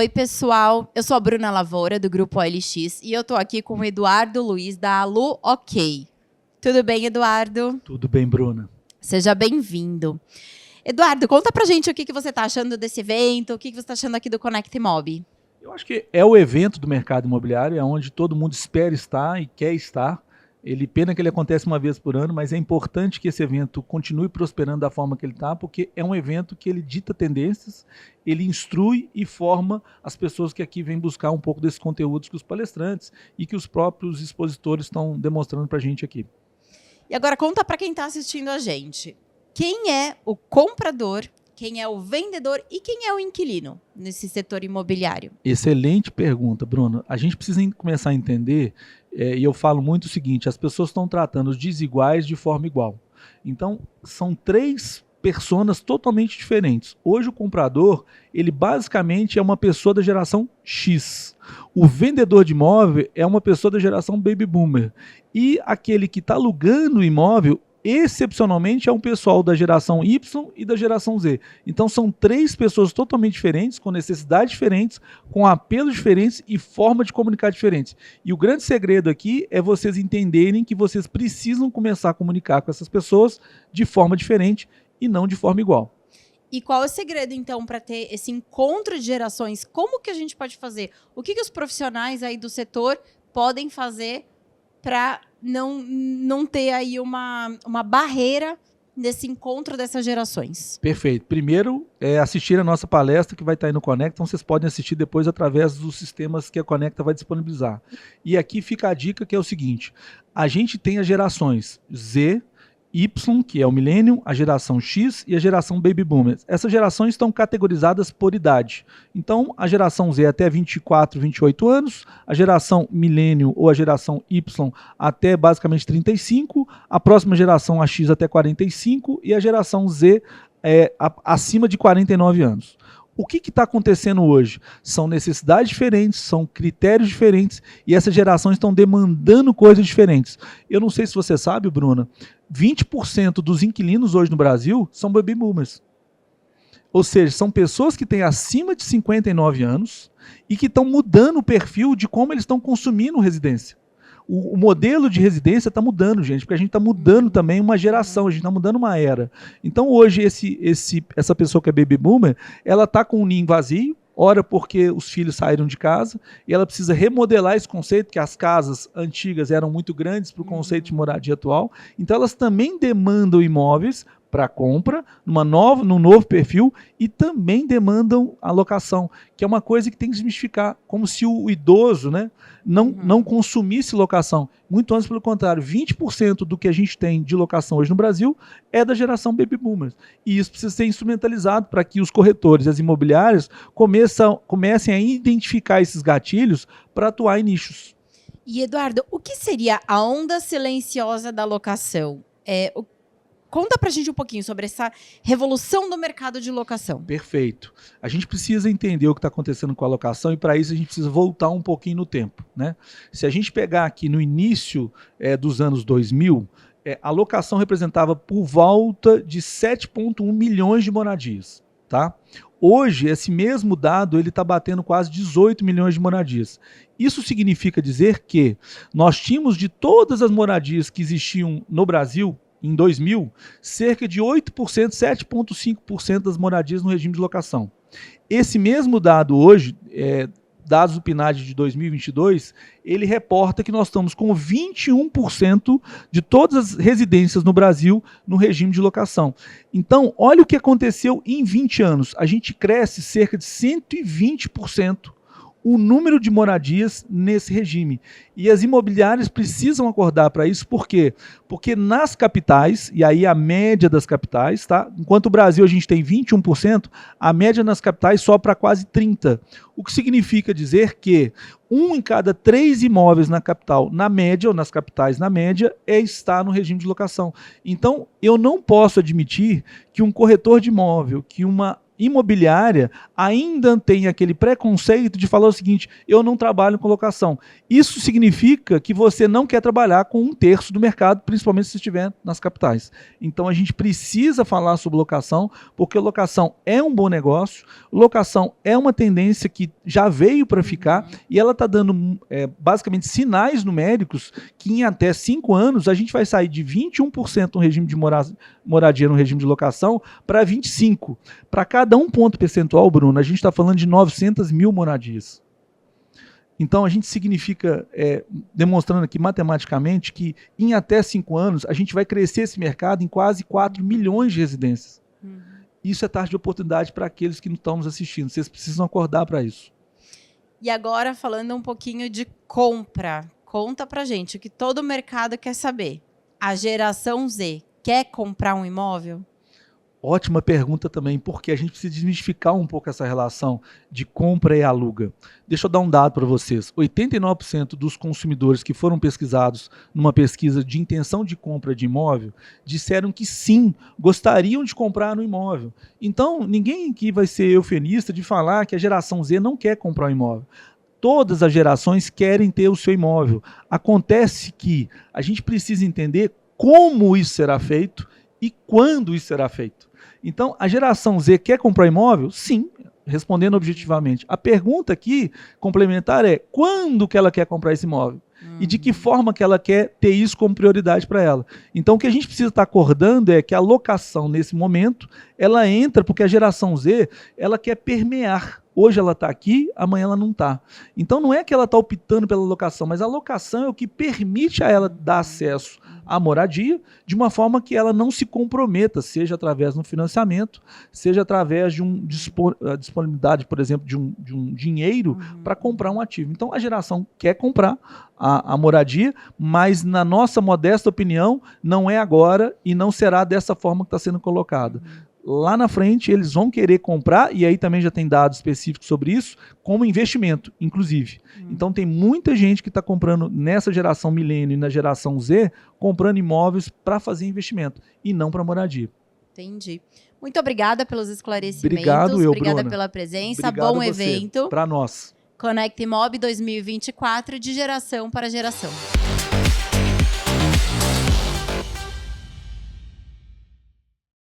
Oi, pessoal. Eu sou a Bruna Lavoura, do Grupo OLX, e eu tô aqui com o Eduardo Luiz, da Alu OK. Tudo bem, Eduardo? Tudo bem, Bruna. Seja bem-vindo. Eduardo, conta pra gente o que você tá achando desse evento, o que você tá achando aqui do Conecta Imob. Eu acho que é o evento do mercado imobiliário, é onde todo mundo espera estar e quer estar. Pena que ele acontece uma vez por ano, mas é importante que esse evento continue prosperando da forma que ele está, porque é um evento que ele dita tendências, ele instrui e forma as pessoas que aqui vêm buscar um pouco desses conteúdos que os palestrantes e que os próprios expositores estão demonstrando para a gente aqui. E agora conta para quem está assistindo a gente. Quem é o comprador, quem é o vendedor e quem é o inquilino nesse setor imobiliário? Excelente pergunta, Bruno. A gente precisa começar a entender, e eu falo muito o seguinte, as pessoas estão tratando os desiguais de forma igual. Então, são três personas totalmente diferentes. Hoje o comprador, ele basicamente é uma pessoa da geração X. O vendedor de imóvel é uma pessoa da geração Baby Boomer. E aquele que está alugando o imóvel, excepcionalmente, é um pessoal da geração Y e da geração Z. Então são três pessoas totalmente diferentes, com necessidades diferentes, com apelos diferentes e forma de comunicar diferentes. E o grande segredo aqui é vocês entenderem que vocês precisam começar a comunicar com essas pessoas de forma diferente e não de forma igual. E qual é o segredo, então, para ter esse encontro de gerações? Como que a gente pode fazer? O que os profissionais aí do setor podem fazer para não ter aí uma barreira nesse encontro dessas gerações? Perfeito. Primeiro, assistir a nossa palestra que vai estar aí no Conecta, então vocês podem assistir depois através dos sistemas que a Conecta vai disponibilizar. E aqui fica a dica que é o seguinte, a gente tem as gerações Z, Y, que é o Millennium, a geração X e a geração Baby Boomers. Essas gerações estão categorizadas por idade. Então, a geração Z até 24, 28 anos, a geração Millennium ou a geração Y até basicamente 35, a próxima geração, a X, até 45 e a geração Z acima de 49 anos. O que está acontecendo hoje? São necessidades diferentes, são critérios diferentes e essas gerações estão demandando coisas diferentes. Eu não sei se você sabe, Bruna, 20% dos inquilinos hoje no Brasil são baby boomers. Ou seja, são pessoas que têm acima de 59 anos e que estão mudando o perfil de como eles estão consumindo residência. O modelo de residência está mudando, gente, porque a gente está mudando também uma geração, a gente está mudando uma era. Então, hoje, essa pessoa que é baby boomer, ela está com um ninho vazio, ora porque os filhos saíram de casa, e ela precisa remodelar esse conceito, que as casas antigas eram muito grandes para o conceito de moradia atual. Então, elas também demandam imóveis para compra, num novo perfil, e também demandam a locação, que é uma coisa que tem que desmistificar, como se o idoso, né, não consumisse locação. Muito antes, pelo contrário, 20% do que a gente tem de locação hoje no Brasil é da geração Baby Boomers. E isso precisa ser instrumentalizado para que os corretores e as imobiliárias comecem a identificar esses gatilhos para atuar em nichos. E, Eduardo, o que seria a onda silenciosa da locação? Conta pra gente um pouquinho sobre essa revolução do mercado de locação. Perfeito. A gente precisa entender o que está acontecendo com a locação e para isso a gente precisa voltar um pouquinho no tempo, né? Se a gente pegar aqui no início dos anos 2000, a locação representava por volta de 7,1 milhões de moradias, tá? Hoje, esse mesmo dado ele está batendo quase 18 milhões de moradias. Isso significa dizer que nós tínhamos de todas as moradias que existiam no Brasil, em 2000, cerca de 8%, 7,5% das moradias no regime de locação. Esse mesmo dado hoje, dados do PNAD de 2022, ele reporta que nós estamos com 21% de todas as residências no Brasil no regime de locação. Então, olha o que aconteceu em 20 anos. A gente cresce cerca de 120%. O número de moradias nesse regime. E as imobiliárias precisam acordar para isso, por quê? Porque nas capitais, e aí a média das capitais, tá? Enquanto o Brasil a gente tem 21%, a média nas capitais sobe para quase 30%. O que significa dizer que 1 em cada 3 imóveis na capital, na média, ou nas capitais na média, está no regime de locação. Então, eu não posso admitir que um corretor de imóvel, que uma imobiliária ainda tem aquele preconceito de falar o seguinte: eu não trabalho com locação. Isso significa que você não quer trabalhar com 1/3 do mercado, principalmente se estiver nas capitais. Então a gente precisa falar sobre locação, porque locação é um bom negócio, locação é uma tendência que já veio para ficar e ela está dando basicamente sinais numéricos que em até 5 anos a gente vai sair de 21% no regime de moradia no regime de locação para 25%. Para cada 1 ponto percentual, Bruno, a gente está falando de 900 mil moradias. Então, a gente significa, demonstrando aqui matematicamente, que em até 5 anos, a gente vai crescer esse mercado em quase 4 milhões de residências. Isso é taxa de oportunidade para aqueles que não estão nos assistindo. Vocês precisam acordar para isso. E agora, falando um pouquinho de compra, conta pra gente o que todo mercado quer saber. A geração Z quer comprar um imóvel? Ótima pergunta também, porque a gente precisa desmistificar um pouco essa relação de compra e aluga. Deixa eu dar um dado para vocês. 89% dos consumidores que foram pesquisados numa pesquisa de intenção de compra de imóvel disseram que sim, gostariam de comprar no imóvel. Então, ninguém aqui vai ser eufemista de falar que a geração Z não quer comprar um imóvel. Todas as gerações querem ter o seu imóvel. Acontece que a gente precisa entender como isso será feito e quando isso será feito. Então, a geração Z quer comprar imóvel? Sim, respondendo objetivamente. A pergunta aqui, complementar, é quando que ela quer comprar esse imóvel? E de que forma que ela quer ter isso como prioridade para ela. Então, o que a gente precisa estar acordando é que a locação, nesse momento, ela entra porque a geração Z, ela quer permear. Hoje ela está aqui, amanhã ela não está. Então, não é que ela está optando pela locação, mas a locação é o que permite a ela dar acesso à moradia de uma forma que ela não se comprometa, seja através de um financiamento, seja através de disponibilidade, por exemplo, de um dinheiro para comprar um ativo. Então, a geração quer comprar a moradia, mas na nossa modesta opinião, não é agora e não será dessa forma que está sendo colocada. Lá na frente, eles vão querer comprar, e aí também já tem dados específicos sobre isso, como investimento, inclusive. Então, tem muita gente que está comprando nessa geração milênio e na geração Z, comprando imóveis para fazer investimento, e não para moradia. Entendi. Muito obrigada pelos esclarecimentos. Obrigado, obrigada Bruna. pela presença. Obrigado Bom a você. evento. Para nós. Conecta Imob 2024, de geração para geração.